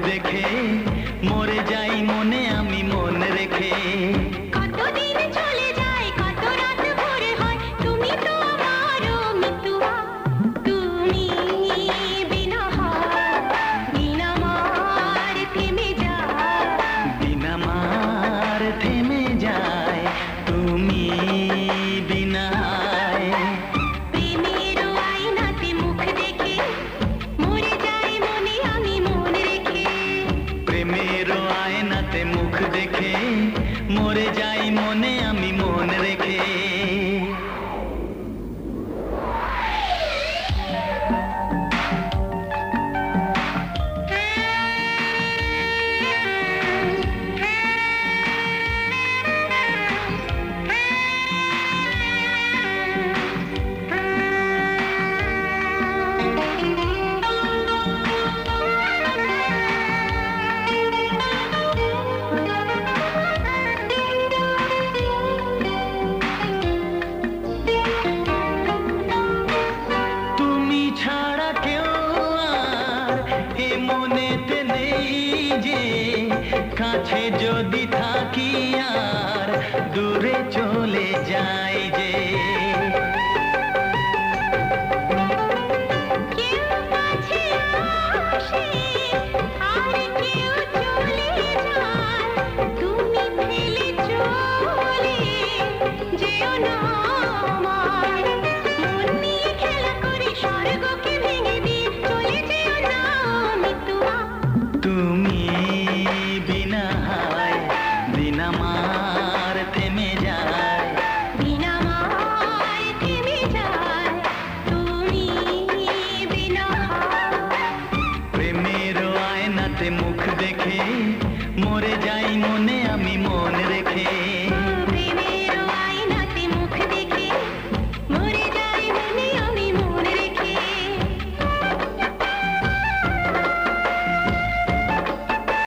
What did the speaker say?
দেখে মরে যাই মনে আমি মন রেখে। কতদিন চলে যায় কত রাত ভোরে হয় তুমি তো আমারও মিতুয়া। তুমি বিনা বিনা মার থেমে যায়, বিনা মার থেমে যায় তুমি বিনা। প্রেমের আয়নাতে মুখ দেখে মরে যাই মনে আমি মন রেখে। প্রেমের আয়নাতে মুখ দেখে মরে যাই মনে আমি মন রেখে। তুমি ছাড়া কেউ আর এ মনেতে নেই যে, কাছে যদি থাকি আর দূরে চলে যাই যে। কেউ কাছে আসে আর কেউ চলে যায়, তুমি ফেলে চলে যেও না আমার। মন নিয়ে খেলা করে স্বর্গকে ভেঙে দিয়ে চলে যেও না মিতুয়া। তুমি বিনা বিনা মার থেমে যায়, বিনা মার থেমে যায় তুমি বিনা। প্রেমের আয়নাতে মুখ দেখে